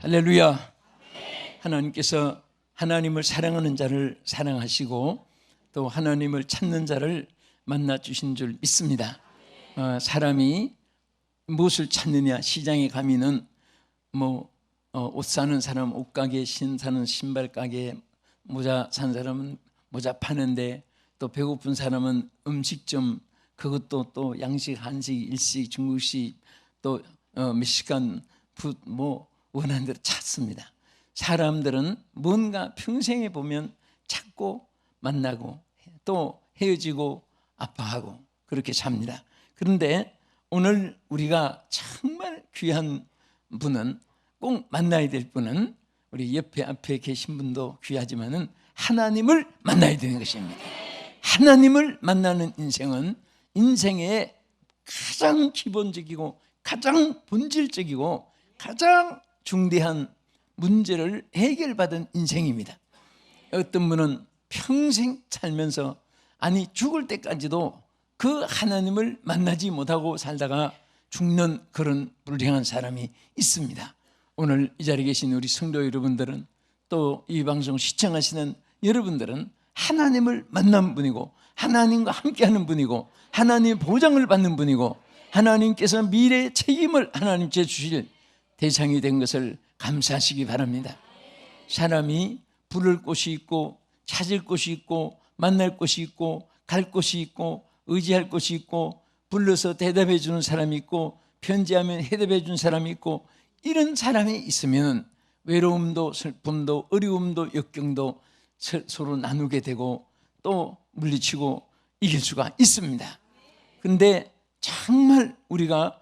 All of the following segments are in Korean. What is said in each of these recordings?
할렐루야. 하나님께서 하나님을 사랑하는 자를 사랑하시고 또 하나님을 찾는 자를 만나 주신 줄 믿습니다. 사람이 무엇을 찾느냐, 시장에 가면은 옷 사는 사람 옷가게, 신 사는 신발 가게, 모자 산 사람은 모자 파는데, 또 배고픈 사람은 음식점, 그것도 또 양식, 한식, 일식, 중국식, 또 멕시칸 푸드 원하는 대로 찾습니다. 사람들은 뭔가 평생에 보면 찾고 만나고 또 헤어지고 아파하고 그렇게 삽니다. 그런데 오늘 우리가 정말 귀한 분은, 꼭 만나야 될 분은, 우리 옆에 앞에 계신 분도 귀하지만은 하나님을 만나야 되는 것입니다. 하나님을 만나는 인생은 인생의 가장 기본적이고 가장 본질적이고 가장 중대한 문제를 해결받은 인생입니다. 어떤 분은 평생 살면서, 아니 죽을 때까지도 그 하나님을 만나지 못하고 살다가 죽는 그런 불행한 사람이 있습니다. 오늘 이 자리에 계신 우리 성도 여러분들은, 또 이 방송 시청하시는 여러분들은 하나님을 만난 분이고 하나님과 함께하는 분이고 하나님의 보장을 받는 분이고 하나님께서 미래의 책임을 하나님께 주실 대상이 된 것을 감사하시기 바랍니다. 사람이 부를 곳이 있고 찾을 곳이 있고 만날 곳이 있고 갈 곳이 있고 의지할 곳이 있고, 불러서 대답해 주는 사람이 있고 편지하면 해답해 주는 사람이 있고, 이런 사람이 있으면 외로움도 슬픔도 어려움도 역경도 서로 나누게 되고 또 물리치고 이길 수가 있습니다. 그런데 정말 우리가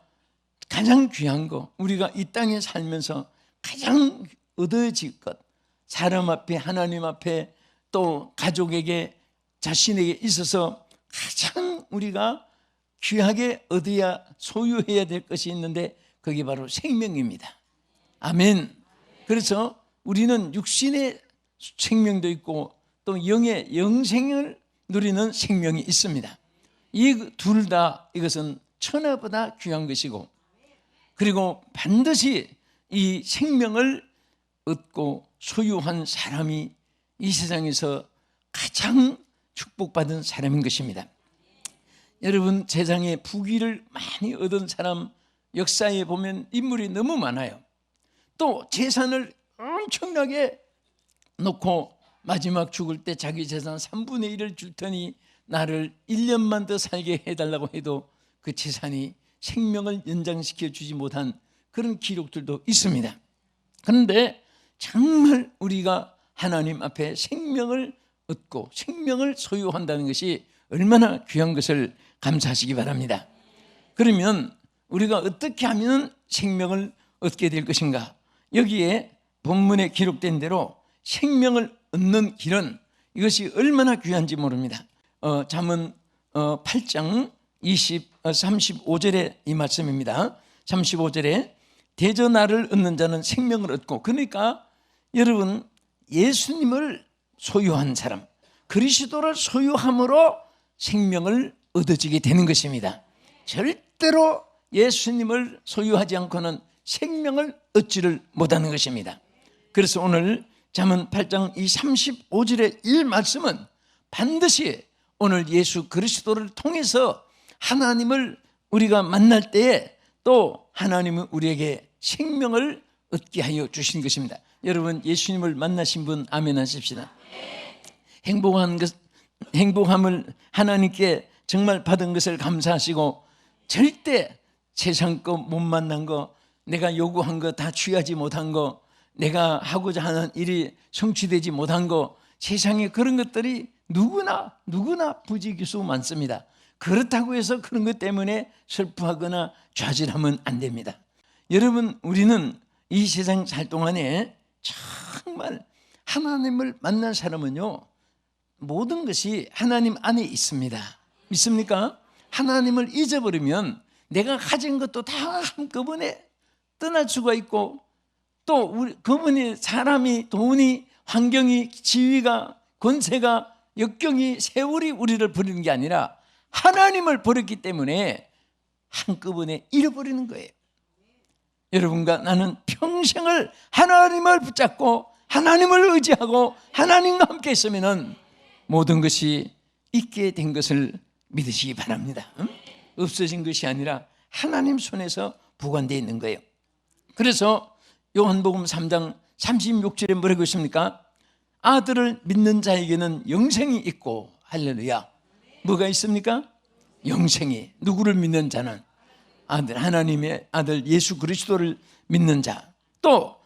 가장 귀한 거, 우리가 이 땅에 살면서 가장 얻어질 것, 사람 앞에, 하나님 앞에, 또 가족에게, 자신에게 있어서 가장 우리가 귀하게 얻어야, 소유해야 될 것이 있는데 그게 바로 생명입니다. 아멘. 그래서 우리는 육신의 생명도 있고 또 영의 영생을 누리는 생명이 있습니다. 이 둘 다, 이것은 천하보다 귀한 것이고, 그리고 반드시 이 생명을 얻고 소유한 사람이 이 세상에서 가장 축복받은 사람인 것입니다. 여러분, 세상에 부귀를 많이 얻은 사람 역사에 보면 인물이 너무 많아요. 또 재산을 엄청나게 놓고 마지막 죽을 때 자기 재산 3분의 1을 줄 테니 나를 1년만 더 살게 해달라고 해도 그 재산이 생명을 연장시켜 주지 못한 그런 기록들도 있습니다. 그런데 정말 우리가 하나님 앞에 생명을 얻고 생명을 소유한다는 것이 얼마나 귀한 것을 감사하시기 바랍니다. 그러면 우리가 어떻게 하면 생명을 얻게 될 것인가? 여기에 본문에 기록된 대로 생명을 얻는 길은, 이것이 얼마나 귀한지 모릅니다. 잠언 8장 35절에 이 말씀입니다. 35절에 대전하를 얻는 자는 생명을 얻고, 그러니까 여러분, 예수님을 소유한 사람, 그리스도를 소유함으로 생명을 얻어지게 되는 것입니다. 절대로 예수님을 소유하지 않고는 생명을 얻지를 못하는 것입니다. 그래서 오늘 잠언 8장 이 35절의 이 말씀은 반드시 오늘 예수 그리스도를 통해서 하나님을 우리가 만날 때에 또 하나님은 우리에게 생명을 얻게 하여 주신 것입니다. 여러분, 예수님을 만나신 분 아멘 하십시다. 행복함을 하나님께 정말 받은 것을 감사하시고, 절대 세상 거 못 만난 거, 내가 요구한 거 다 취하지 못한 거, 내가 하고자 하는 일이 성취되지 못한 거, 세상에 그런 것들이 누구나 부지기수 많습니다. 그렇다고 해서 그런 것 때문에 슬퍼하거나 좌절하면 안 됩니다. 여러분, 우리는 이 세상 살 동안에 정말 하나님을 만난 사람은요, 모든 것이 하나님 안에 있습니다. 믿습니까? 하나님을 잊어버리면 내가 가진 것도 다 한꺼번에 떠날 수가 있고, 또 그분이, 사람이, 돈이, 환경이, 지위가, 권세가, 역경이, 세월이 우리를 버리는 게 아니라 하나님을 버렸기 때문에 한꺼번에 잃어버리는 거예요. 여러분과 나는 평생을 하나님을 붙잡고 하나님을 의지하고 하나님과 함께 있으면 모든 것이 있게 된 것을 믿으시기 바랍니다. 없어진 것이 아니라 하나님 손에서 보관되어 있는 거예요. 그래서 요한복음 3장 36절에 뭐라고 있습니까? 아들을 믿는 자에게는 영생이 있고, 할렐루야. 뭐가 있습니까? 영생이. 누구를 믿는 자는? 아들, 하나님의 아들 예수 그리스도를 믿는 자. 또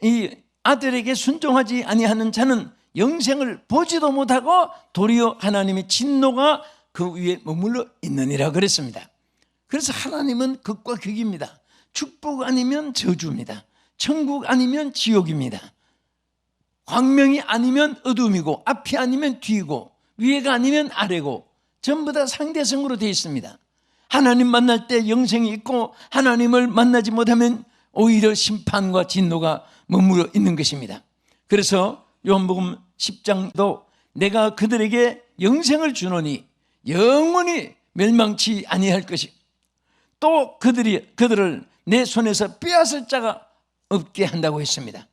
이 아들에게 순종하지 아니하는 자는 영생을 보지도 못하고 도리어 하나님의 진노가 그 위에 머물러 있느니라 그랬습니다. 그래서 하나님은 극과 극입니다. 축복 아니면 저주입니다. 천국 아니면 지옥입니다. 광명이 아니면 어둠이고, 앞이 아니면 뒤고, 위에가 아니면 아래고, 전부 다 상대성으로 되어 있습니다. 하나님 만날 때 영생이 있고, 하나님을 만나지 못하면 오히려 심판과 진노가 머물러 있는 것입니다. 그래서 요한복음 10장도 내가 그들에게 영생을 주노니 영원히 멸망치 아니할 것이, 또 그들을 내 손에서 빼앗을 자가 없게 한다고 했습니다.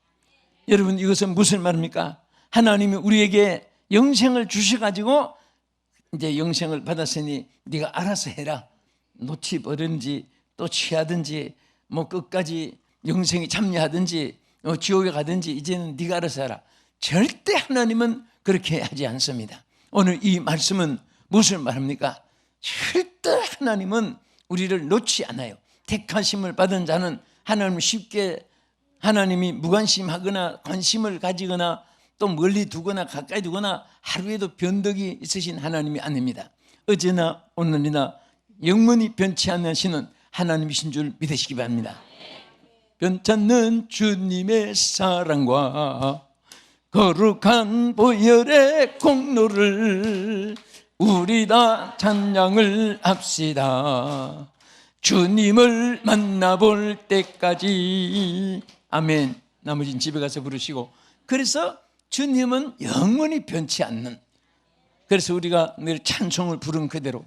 여러분, 이것은 무슨 말입니까? 하나님이 우리에게 영생을 주셔가지고 이제 영생을 받았으니 네가 알아서 해라. 놓치 버리든지 또 취하든지 뭐 끝까지 영생에 참여하든지 지옥에 가든지 이제는 네가 알아서 해라. 절대 하나님은 그렇게 하지 않습니다. 오늘 이 말씀은 무엇을 말합니까? 절대 하나님은 우리를 놓지 않아요. 택하심을 받은 자는 하나님을 쉽게, 하나님이 무관심하거나 관심을 가지거나 또 멀리 두거나 가까이 두거나 하루에도 변덕이 있으신 하나님이 아닙니다. 어제나 오늘이나 영원히 변치 않으시는 하나님이신 줄 믿으시기 바랍니다. 변찮는 주님의 사랑과 거룩한 보혈의 공로를 우리 다 찬양을 합시다. 주님을 만나볼 때까지. 아멘. 나머지는 집에 가서 부르시고. 그래서 주님은 영원히 변치 않는, 그래서 우리가 늘 찬송을 부른 그대로,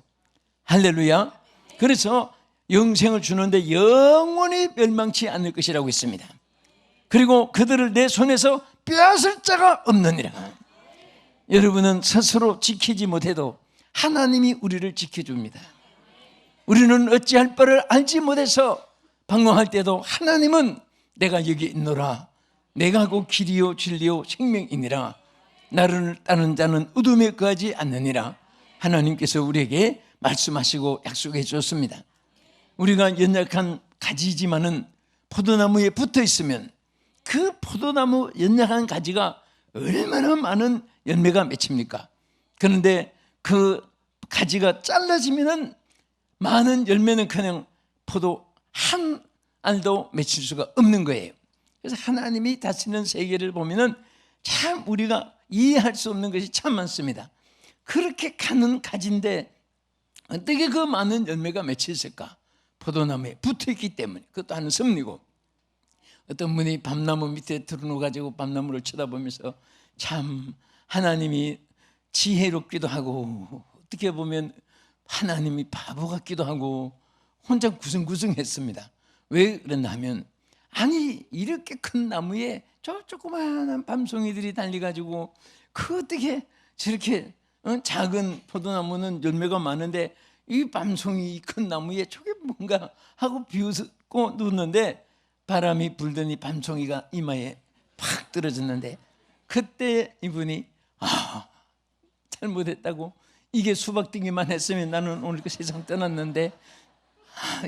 할렐루야. 그래서 영생을 주는데 영원히 멸망치 않을 것이라고 했습니다. 그리고 그들을 내 손에서 빼앗을 자가 없느니라. 여러분은 스스로 지키지 못해도 하나님이 우리를 지켜줍니다. 우리는 어찌할 바를 알지 못해서 방황할 때도 하나님은 내가 여기 있노라, 내가 곧 길이요 진리요 생명이니라, 나를 따르는 자는 어둠에 거하지 않느니라. 하나님께서 우리에게 말씀하시고 약속해 주셨습니다. 우리가 연약한 가지지만은 포도나무에 붙어 있으면 그 포도나무 연약한 가지가 얼마나 많은 열매가 맺힙니까? 그런데 그 가지가 잘라지면은 많은 열매는 그냥 포도 한 알도 맺힐 수가 없는 거예요. 그래서 하나님이 다스리는 세계를 보면은 참 우리가 이해할 수 없는 것이 참 많습니다. 그렇게 가는 가지인데 어떻게 그 많은 열매가 맺혔을까? 포도나무에 붙어있기 때문에. 그것도 하는 섭리고, 어떤 분이 밤나무 밑에 들어누워가지고 밤나무를 쳐다보면서 참 하나님이 지혜롭기도 하고 어떻게 보면 하나님이 바보 같기도 하고 혼자 구성구성했습니다. 왜 그랬나 하면, 아니 이렇게 큰 나무에 저 조그마한 밤송이들이 달려가지고 그 어떻게 저렇게 작은 포도나무는 열매가 많은데 이 밤송이 큰 나무에 저게 뭔가 하고 비웃고 누웠는데 바람이 불더니 밤송이가 이마에 팍 떨어졌는데, 그때 이분이 잘못했다고, 이게 수박등이만 했으면 나는 오늘 그 세상 떠났는데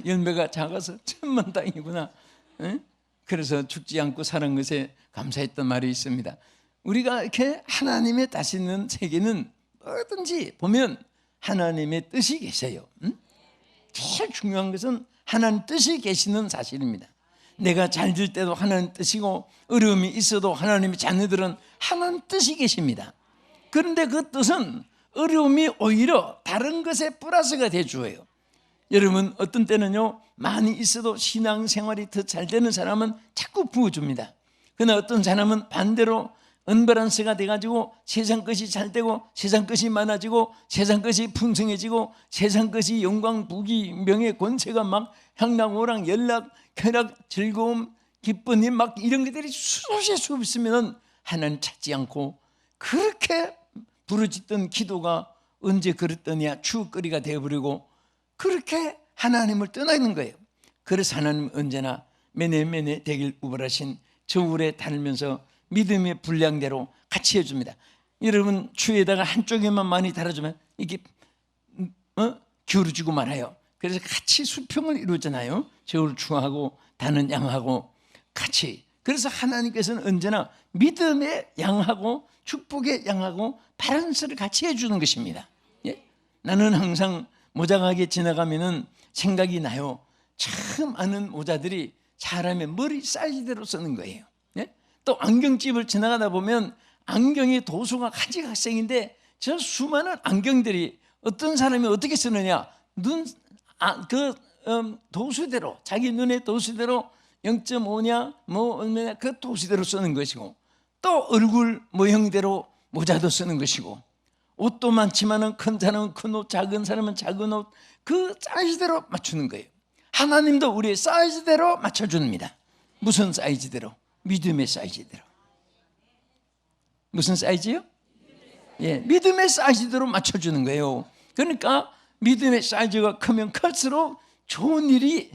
열매가 작아서 천만다행이구나. 그래서 죽지 않고 사는 것에 감사했던 말이 있습니다. 우리가 이렇게 하나님의 다스리는 세계는 뭐든지 보면 하나님의 뜻이 계세요. 제일 중요한 것은 하나님 뜻이 계시는 사실입니다. 내가 잘 될 때도 하나님 뜻이고, 어려움이 있어도 하나님의 자녀들은 하나님 뜻이 계십니다. 그런데 그 뜻은 어려움이 오히려 다른 것에 플러스가 돼줘요. 여러분, 어떤 때는요 많이 있어도 신앙생활이 더 잘 되는 사람은 자꾸 부어줍니다. 그러나 어떤 사람은 반대로 언밸런스가 돼가지고 세상 것이 잘 되고 세상 것이 많아지고 세상 것이 풍성해지고 세상 것이 영광, 부귀, 명예, 권세가 막 향락오락, 연락, 쾌락, 즐거움, 기쁨이 막 이런 것들이 수없이 있으면 하나님 찾지 않고 그렇게 부르짖던 기도가 언제 그랬더냐 추억거리가 되어버리고 그렇게 하나님을 떠나 있는 거예요. 그래서 하나님은 언제나 매네매네 되길 우발하신 저울에 달면서 믿음의 분량대로 같이 해줍니다. 여러분 추에다가 한쪽에만 많이 달아주면 이게 기울어지고 말아요. 그래서 같이 수평을 이루잖아요. 저울 추하고 다는 양하고 같이. 그래서 하나님께서는 언제나 믿음의 양하고 축복의 양하고 바란스를 같이 해주는 것입니다. 예? 나는 항상 모자가게 지나가면은 생각이 나요. 참 많은 모자들이 사람의 머리 사이즈대로 쓰는 거예요. 예? 또 안경집을 지나가다 보면 안경이 도수가 가지각색인데 저 수많은 안경들이 어떤 사람이 어떻게 쓰느냐 도수대로 자기 눈의 도수대로 0.5냐 뭐 얼마냐 그 도수대로 쓰는 것이고 또 얼굴 모형대로 모자도 쓰는 것이고 옷도 많지만은 큰 사람은 큰 옷, 작은 사람은 작은 옷 그 사이즈대로 맞추는 거예요. 하나님도 우리의 사이즈대로 맞춰줍니다. 무슨 사이즈대로? 믿음의 사이즈대로. 무슨 사이즈요? 예, 믿음의 사이즈대로 맞춰주는 거예요. 그러니까 믿음의 사이즈가 크면 클수록 좋은 일이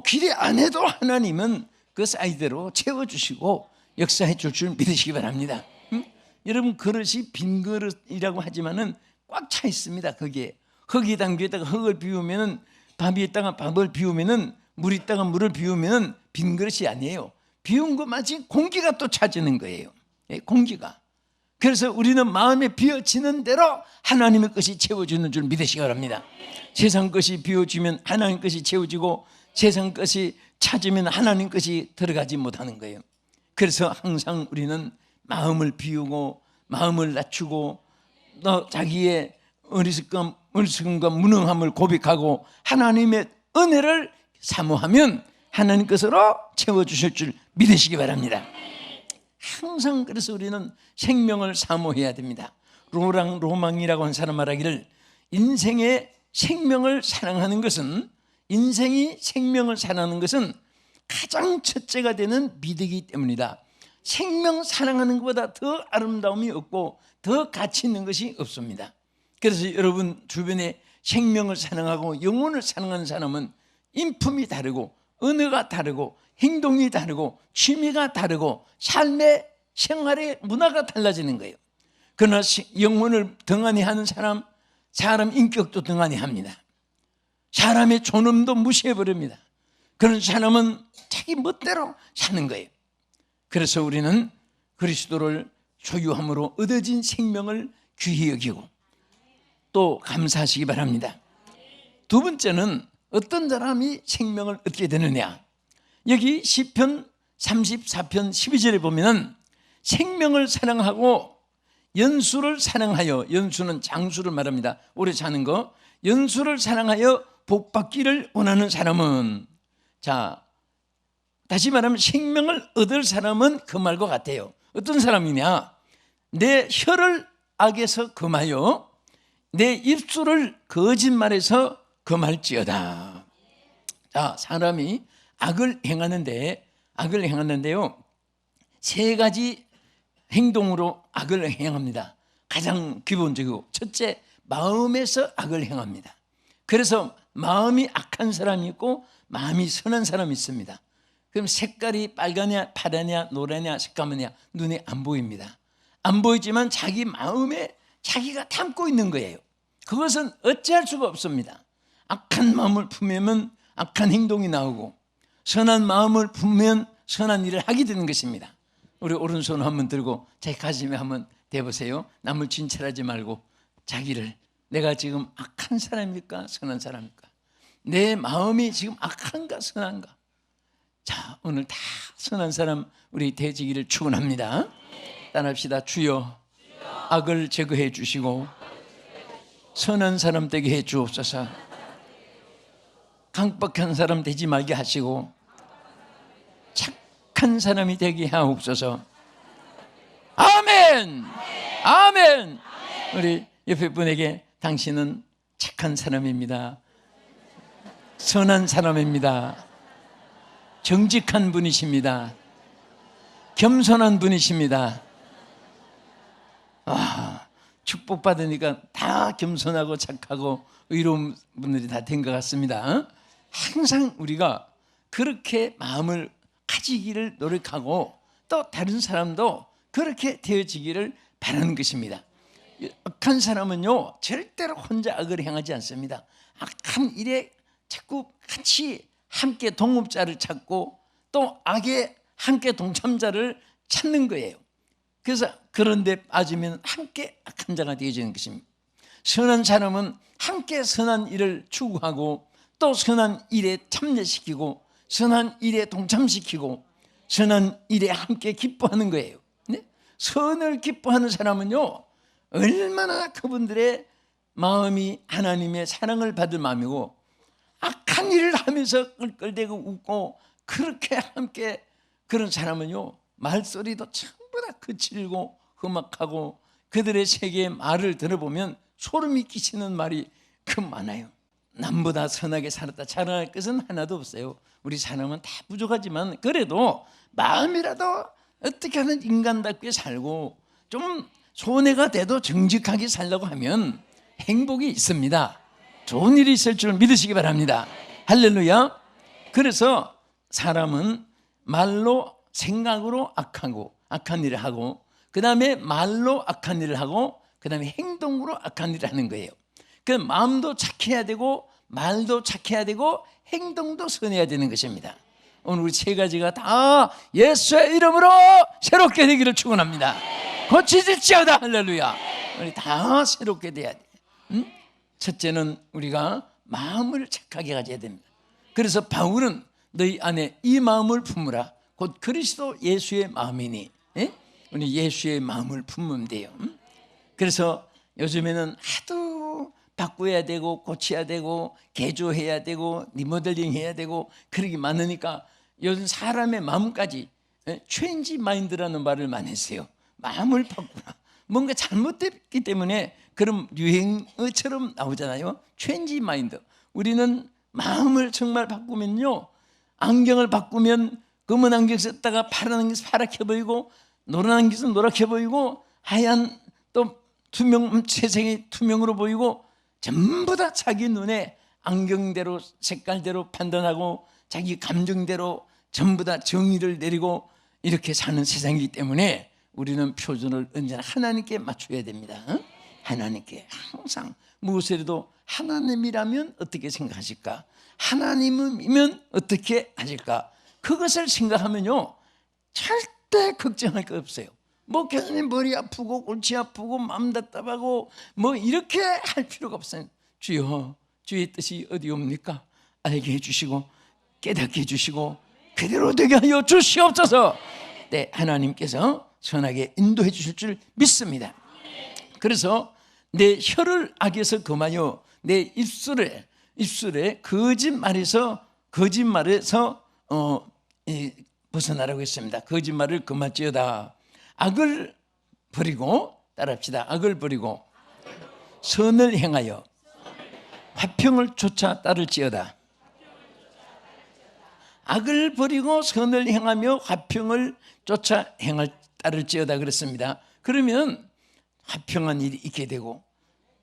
기대 안 해도 하나님은 그 사이즈대로 채워주시고 역사해 줄 줄 믿으시기 바랍니다. 여러분 그릇이 빈 그릇이라고 하지만은 꽉 차 있습니다. 거기에 흙이 담겨있다가 흙을 비우면은 밥이 있다가 밥을 비우면은 물이 있다가 물을 비우면은 빈 그릇이 아니에요. 비운 것마치 공기가 또 차지는 거예요. 예, 공기가. 그래서 우리는 마음에 비어지는 대로 하나님의 것이 채워주는 줄 믿으시기 바랍니다. 세상 것이 비워지면 하나님 것이 채워지고 세상 것이 찾으면 하나님 것이 들어가지 못하는 거예요. 그래서 항상 우리는 마음을 비우고 마음을 낮추고 또 자기의 어리석음과 무능함을 고백하고 하나님의 은혜를 사모하면 하나님 것으로 채워주실 줄 믿으시기 바랍니다. 항상 그래서 우리는 생명을 사모해야 됩니다. 로망이라고 한 사람 말하기를 인생의 생명을 사랑하는 것은 인생이 생명을 사랑하는 것은 가장 첫째가 되는 미덕이기 때문이다. 생명 사랑하는 것보다 더 아름다움이 없고 더 가치 있는 것이 없습니다. 그래서 여러분 주변에 생명을 사랑하고 영혼을 사랑하는 사람은 인품이 다르고 언어가 다르고 행동이 다르고 취미가 다르고 삶의 생활의 문화가 달라지는 거예요. 그러나 영혼을 등한히 하는 사람 인격도 등한히 합니다. 사람의 존엄도 무시해버립니다. 그런 사람은 자기 멋대로 사는 거예요. 그래서 우리는 그리스도를 소유함으로 얻어진 생명을 귀히 여기고 또 감사하시기 바랍니다. 두 번째는 어떤 사람이 생명을 얻게 되느냐. 여기 시편 34편 12절에 보면 생명을 사랑하고 연수를 사랑하여, 연수는 장수를 말합니다. 오래 사는 거. 연수를 사랑하여 복받기를 원하는 사람은, 자 다시 말하면 생명을 얻을 사람은 금할과 같아요. 어떤 사람이냐. 내 혀를 악에서 금하여 내 입술을 거짓말에서 금할지어다. 자, 사람이 악을 행하는데요 세 가지 행동으로 악을 행합니다. 가장 기본적이고 첫째, 마음에서 악을 행합니다. 그래서 마음이 악한 사람이 있고 마음이 선한 사람이 있습니다. 그럼 색깔이 빨가냐 파라냐 노라냐 새까매냐 눈에 안 보입니다. 안 보이지만 자기 마음에 자기가 담고 있는 거예요. 그것은 어찌할 수가 없습니다. 악한 마음을 품으면 악한 행동이 나오고 선한 마음을 품으면 선한 일을 하게 되는 것입니다. 우리 오른손 한번 들고 자기 가슴에 한번 대보세요. 남을 진찰하지 말고 자기를, 내가 지금 악한 사람입니까 선한 사람입니까? 내 마음이 지금 악한가 선한가? 자, 오늘 다 선한 사람 우리 되지기를 축원합니다. 따라합시다. 주여 악을 제거해 주시고 선한 사람 되게 해 주옵소서. 강박한 사람 되지 말게 하시고 착한 사람이 되게 하옵소서. 아멘. 아멘. 우리 옆에 분에게 당신은 착한 사람입니다. 선한 사람입니다. 정직한 분이십니다. 겸손한 분이십니다. 축복받으니까 다 겸손하고 착하고 의로운 분들이 다 된 것 같습니다. 항상 우리가 그렇게 마음을 가지기를 노력하고 또 다른 사람도 그렇게 되어지기를 바라는 것입니다. 악한 사람은요 절대로 혼자 악을 행하지 않습니다. 악한 일에 자꾸 같이 함께 동업자를 찾고 또 악에 함께 동참자를 찾는 거예요. 그래서 그런데 빠지면 함께 악한 자가 되어지는 것입니다. 선한 사람은 함께 선한 일을 추구하고 또 선한 일에 참여시키고 선한 일에 동참시키고 선한 일에 함께 기뻐하는 거예요. 네? 선을 기뻐하는 사람은요 얼마나 그분들의 마음이 하나님의 사랑을 받을 마음이고 악한 일을 하면서 끌끌대고 웃고 그렇게 함께 그런 사람은요 말소리도 전부 다 거칠고 험악하고 그들의 세계의 말을 들어보면 소름이 끼치는 말이 그 많아요. 남보다 선하게 살았다 자랑할 것은 하나도 없어요. 우리 사람은 다 부족하지만 그래도 마음이라도 어떻게 하는 인간답게 살고 좀 손해가 돼도 정직하게 살려고 하면 행복이 있습니다. 좋은 일이 있을 줄 믿으시기 바랍니다. 할렐루야. 그래서 사람은 말로 생각으로 악하고 악한 일을 하고 그 다음에 말로 악한 일을 하고 그 다음에 행동으로 악한 일을 하는 거예요. 그 마음도 착해야 되고 말도 착해야 되고 행동도 선해야 되는 것입니다. 오늘 우리 세 가지가 다 예수의 이름으로 새롭게 되기를 축원합니다. 고치질지어다. 할렐루야. 우리 다 새롭게 돼야 돼. 첫째는 우리가 마음을 착하게 가져야 됩니다. 그래서 바울은 너희 안에 이 마음을 품으라. 곧 그리스도 예수의 마음이니. 예? 우리 예수의 마음을 품으면 돼요. 그래서 요즘에는 하도 바꿔야 되고 고쳐야 되고 개조해야 되고 리모델링 해야 되고 그런 게 많으니까 요즘 사람의 마음까지 체인지 마인드라는 말을 많이 했어요. 마음을 바꾸라. 뭔가 잘못됐기 때문에 그런 유행어처럼 나오잖아요. 체인지 마인드. 우리는 마음을 정말 바꾸면요 안경을 바꾸면 검은 안경 썼다가 파란 안경 파랗게 보이고 노란 안경 써서 노랗게 보이고 하얀 또 투명 세상이 투명으로 보이고 전부 다 자기 눈에 안경대로 색깔대로 판단하고 자기 감정대로 전부 다 정의를 내리고 이렇게 사는 세상이기 때문에 우리는 표준을 언제나 하나님께 맞춰야 됩니다. 하나님께 항상 무엇이라도 하나님이라면 어떻게 생각하실까? 하나님이면 어떻게 하실까? 그것을 생각하면요 절대 걱정할 거 없어요. 뭐 교수님 머리 아프고 골치 아프고 마음 답답하고 뭐 이렇게 할 필요가 없어요. 주여 주의 뜻이 어디옵니까? 알게 해주시고 깨닫게 해주시고 그대로 되게 하여 주시옵소서. 네, 하나님께서 선하게 인도해 주실 줄 믿습니다. 그래서 내 혀를 악에서 금하여 내 입술에 거짓말에서 벗어나라고 했습니다. 거짓말을 금할지어다. 악을 버리고 따라합시다. 악을 버리고 선을 행하여 화평을 쫓아 따를지어다. 악을 버리고 선을 행하며 화평을 쫓아 따를지어다 그랬습니다. 그러면 화평한 일이 있게 되고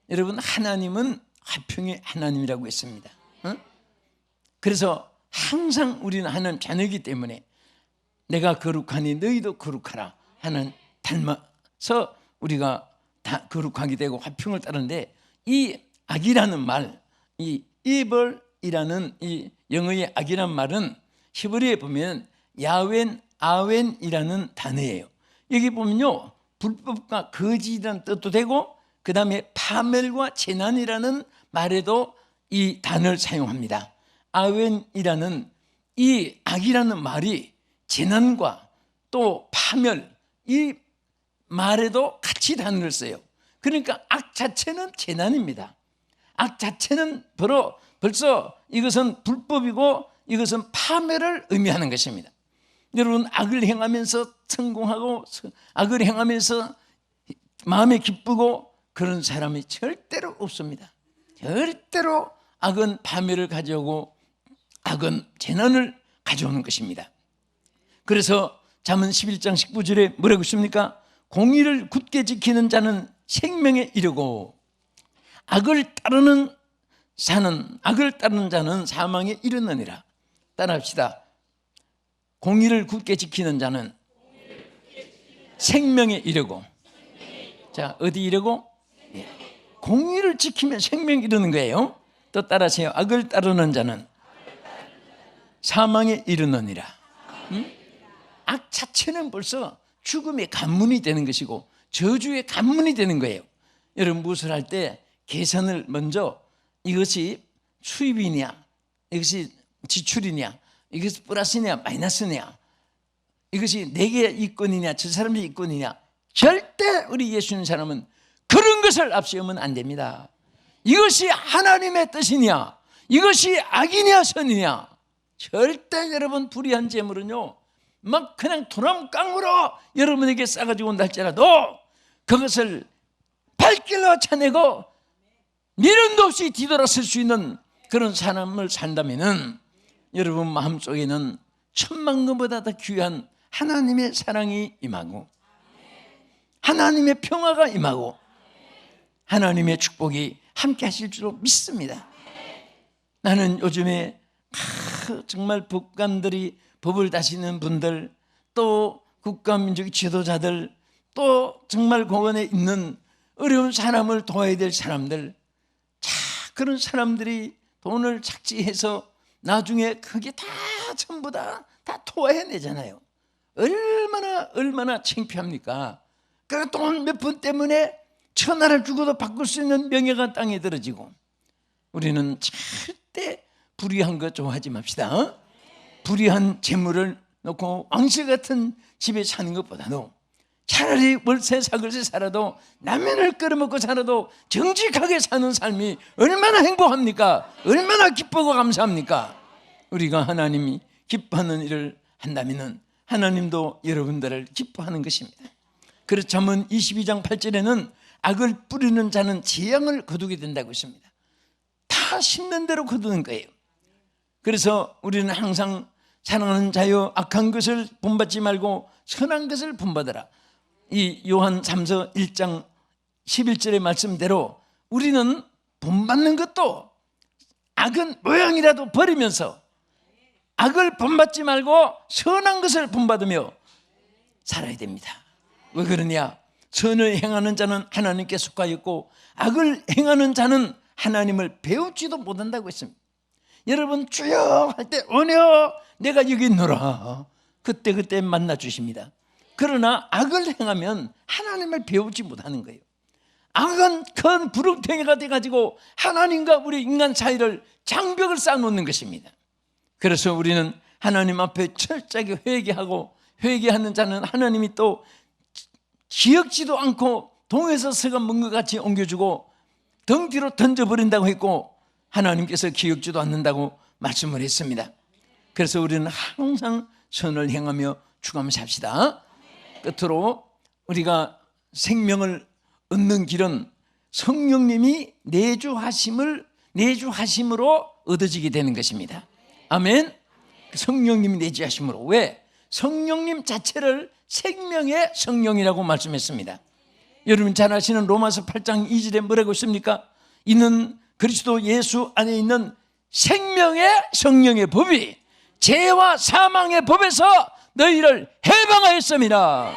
여러분 하나님은 화평의 하나님이라고 했습니다. 그래서 항상 우리는 하나님 자녀이기 때문에 내가 거룩하니 너희도 거룩하라 하는 닮아서 우리가 다 거룩하게 되고 화평을 따르는데 이 악이라는 말, 이 evil이라는 이 영어의 악이라는 말은 히브리에 보면 야웬, 아웬이라는 단어예요. 여기 보면요 불법과 거짓이라는 뜻도 되고 그 다음에 파멸과 재난이라는 말에도 이 단어를 사용합니다. 아웬이라는 이 악이라는 말이 재난과 또 파멸 이 말에도 같이 단어를 써요. 그러니까 악 자체는 재난입니다. 악 자체는 벌써 이것은 불법이고 이것은 파멸을 의미하는 것입니다. 여러분 악을 행하면서 성공하고 악을 행하면서 마음에 기쁘고 그런 사람이 절대로 없습니다. 절대로 악은 파멸을 가져오고 악은 재난을 가져오는 것입니다. 그래서 잠언 11장 19절에 뭐라고 있습니까? 공의를 굳게 지키는 자는 생명에 이르고 악을 따르는 자는 사망에 이르느니라. 따라합시다. 공의를 굳게 지키는 자는 생명에 이르고, 자, 어디 이르고? 공의를 지키면 생명에 이르는 거예요. 또 따라하세요. 악을 따르는 자는 사망에 이르느니라. 악 자체는 벌써 죽음의 관문이 되는 것이고 저주의 관문이 되는 거예요. 여러분 무엇을 할 때 계산을 먼저, 이것이 수입이냐, 이것이 지출이냐, 이것이 플러스냐 마이너스냐, 이것이 내게 이권이냐 저 사람의 이권이냐, 절대 우리 예수 믿는 사람은 그런 것을 앞세우면 안 됩니다. 이것이 하나님의 뜻이냐, 이것이 악이냐 선이냐, 절대 여러분 불의한 재물은요 막 그냥 도남깡으로 여러분에게 싸가지고 온다 할지라도 그것을 발길로 차내고 미련도 없이 뒤돌아설 수 있는 그런 삶을 산다면은 여러분 마음속에는 천만금보다 더 귀한 하나님의 사랑이 임하고 하나님의 평화가 임하고 하나님의 축복이 함께 하실 줄로 믿습니다. 나는 요즘에 정말 법관들이, 법을 다스리는 분들, 또 국가민주주의 지도자들, 또 정말 공원에 있는 어려운 사람을 도와야 될 사람들, 그런 사람들이 돈을 착지해서 나중에 그게 다 전부 다 토해내잖아요. 얼마나 창피합니까? 그 돈 몇 푼 때문에 천하를 주고도 바꿀 수 있는 명예가 땅에 들어지고. 우리는 절대 불의한 거 좋아하지 맙시다. 불의한 재물을 놓고 왕실 같은 집에 사는 것보다도 차라리 월세 사글세 살아도 라면을 끓여먹고 살아도 정직하게 사는 삶이 얼마나 행복합니까? 얼마나 기쁘고 감사합니까? 우리가 하나님이 기뻐하는 일을 한다면 하나님도 여러분들을 기뻐하는 것입니다. 그래서 잠언 22장 8절에는 악을 뿌리는 자는 재앙을 거두게 된다고 했습니다. 다 심는 대로 거두는 거예요. 그래서 우리는 항상 사랑하는 자여 악한 것을 본받지 말고 선한 것을 본받아라. 이 요한 3서 1장 11절의 말씀대로 우리는 본받는 것도 악은 모양이라도 버리면서 악을 본받지 말고 선한 것을 본받으며 살아야 됩니다. 왜 그러냐? 선을 행하는 자는 하나님께 속하였고 악을 행하는 자는 하나님을 배우지도 못한다고 했습니다. 여러분 주여 할 때 오냐 내가 여기 있노라 그때 만나 주십니다. 그러나 악을 행하면 하나님을 배우지 못하는 거예요. 악은 큰 부릉탱이가 돼가지고 하나님과 우리 인간 사이를 장벽을 쌓아놓는 것입니다. 그래서 우리는 하나님 앞에 철저하게 회개하고, 회개하는 자는 하나님이 또 기억지도 않고 동에서 서가 먼 것 같이 옮겨주고 등 뒤로 던져버린다고 했고 하나님께서 기억지도 않는다고 말씀을 했습니다. 그래서 우리는 항상 선을 행하며 주감을 삽시다. 끝으로 우리가 생명을 얻는 길은 성령님이 내주하심으로 얻어지게 되는 것입니다. 아멘. 성령님이 내주하심으로. 왜? 성령님 자체를 생명의 성령이라고 말씀했습니다. 여러분 잘 아시는 로마서 8장 2절에 뭐라고 있습니까? 이는 그리스도 예수 안에 있는 생명의 성령의 법이 죄와 사망의 법에서 너희를 해방하였습니다.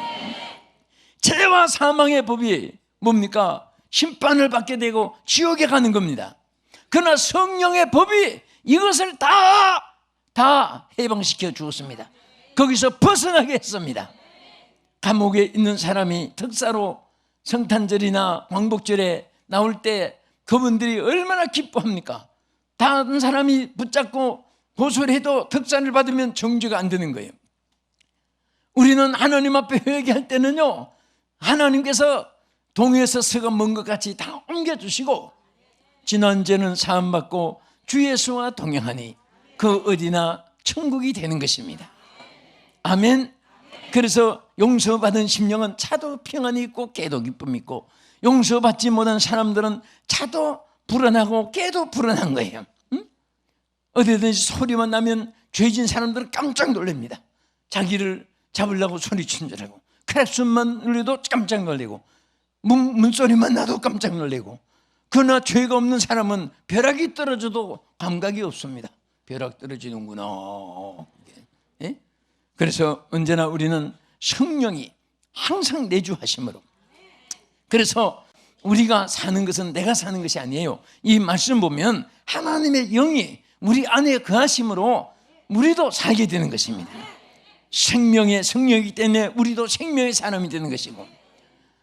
죄와 사망의 법이 뭡니까? 심판을 받게 되고 지옥에 가는 겁니다. 그러나 성령의 법이 이것을 다 해방시켜 주었습니다. 거기서 벗어나게 했습니다. 감옥에 있는 사람이 특사로 성탄절이나 광복절에 나올 때 그분들이 얼마나 기뻐합니까? 다른 사람이 붙잡고 고소를 해도 특사를 받으면 정죄가 안 되는 거예요. 우리는 하나님 앞에 회개할 때는요, 하나님께서 동에서 서가 먼 것 같이 다 옮겨주시고 지난 죄는 사함받고 주 예수와 동행하니 그 어디나 천국이 되는 것입니다. 아멘. 그래서 용서받은 심령은 차도 평안이 있고 깨도 기쁨이 있고, 용서받지 못한 사람들은 차도 불안하고 깨도 불안한 거예요. 응? 어디든지 소리만 나면 죄진 사람들은 깜짝 놀랍니다. 자기를 잡으려고 소리치는 줄 알고, 크락슨만 울려도 깜짝 놀래고, 문소리만 나도 깜짝 놀래고. 그러나 죄가 없는 사람은 벼락이 떨어져도 감각이 없습니다. 벼락 떨어지는구나. 예? 그래서 언제나 우리는 성령이 항상 내주하심으로, 그래서 우리가 사는 것은 내가 사는 것이 아니에요. 이 말씀 보면 하나님의 영이 우리 안에 거하심으로 우리도 살게 되는 것입니다. 생명의 성령이기 때문에 우리도 생명의 사람이 되는 것이고,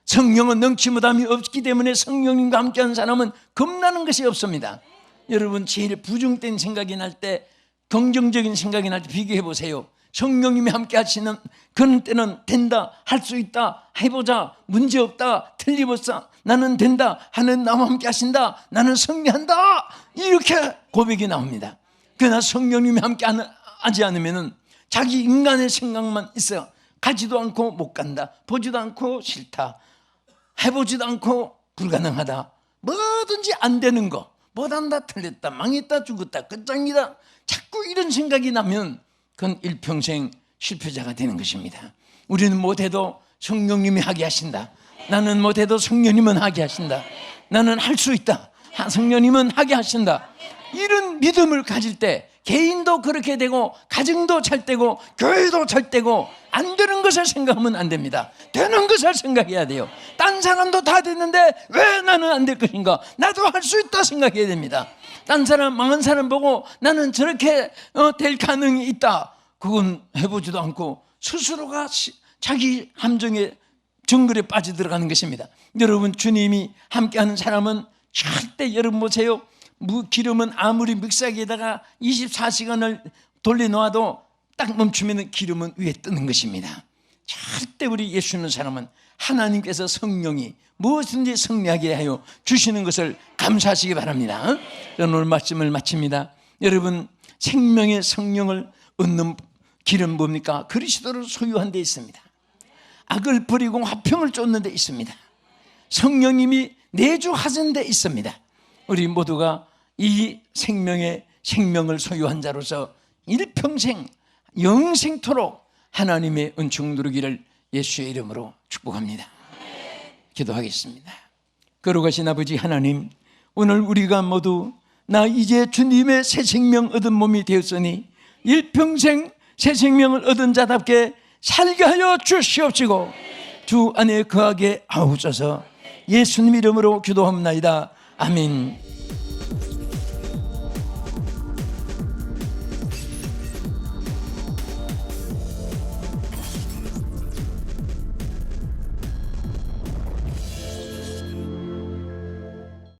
성령은 넘치무담이 없기 때문에 성령님과 함께하는 사람은 겁나는 것이 없습니다. 여러분, 제일 부정된 생각이 날 때, 긍정적인 생각이 날 때 비교해 보세요. 성령님이 함께 하시는 그런 때는 된다, 할 수 있다, 해보자, 문제없다, 틀림없다, 나는 된다, 하나님 나와 함께 하신다, 나는 승리한다, 이렇게 고백이 나옵니다. 그러나 성령님이 함께 하지 않으면 자기 인간의 생각만 있어요. 가지도 않고 못 간다, 보지도 않고 싫다, 해보지도 않고 불가능하다, 뭐든지 안 되는 거, 못한다, 틀렸다, 망했다, 죽었다, 끝장이다, 자꾸 이런 생각이 나면 그건 일평생 실패자가 되는 것입니다. 우리는 못해도 성령님이 하게 하신다, 나는 못해도 성령님은 하게 하신다, 나는 할 수 있다, 성령님은 하게 하신다, 이런 믿음을 가질 때 개인도 그렇게 되고, 가정도 잘 되고, 교회도 잘 되고, 안 되는 것을 생각하면 안 됩니다. 되는 것을 생각해야 돼요. 딴 사람도 다 됐는데 왜 나는 안 될 것인가? 나도 할 수 있다 생각해야 됩니다. 딴 사람, 망한 사람 보고 나는 저렇게 될 가능이 있다, 그건 해보지도 않고 스스로가 자기 함정에, 정글에 빠져들어가는 것입니다. 여러분, 주님이 함께하는 사람은 절대, 여러분 보세요, 기름은 아무리 믹서기에다가 24시간을 돌려놓아도 딱 멈추면 기름은 위에 뜨는 것입니다. 절대 우리 예수 믿는 사람은 하나님께서 성령이 무엇든지 승리하게 하여 주시는 것을 감사하시기 바랍니다. 저는 오늘 말씀을 마칩니다. 여러분, 생명의 성령을 얻는 길은 뭡니까? 그리스도를 소유한 데 있습니다. 악을 버리고 화평을 쫓는 데 있습니다. 성령님이 내주하신 데 있습니다. 우리 모두가 이 생명을 소유한 자로서 일평생 영생토록 하나님의 은총 누리기를 예수의 이름으로 축복합니다. 기도하겠습니다. 거룩하신 아버지 하나님, 오늘 우리가 모두 나 이제 주님의 새 생명 얻은 몸이 되었으니 일평생 새 생명을 얻은 자답게 살게 하여 주시옵시고, 주 안에 거하게 하옵소서. 예수님 이름으로 기도합나이다. 아멘.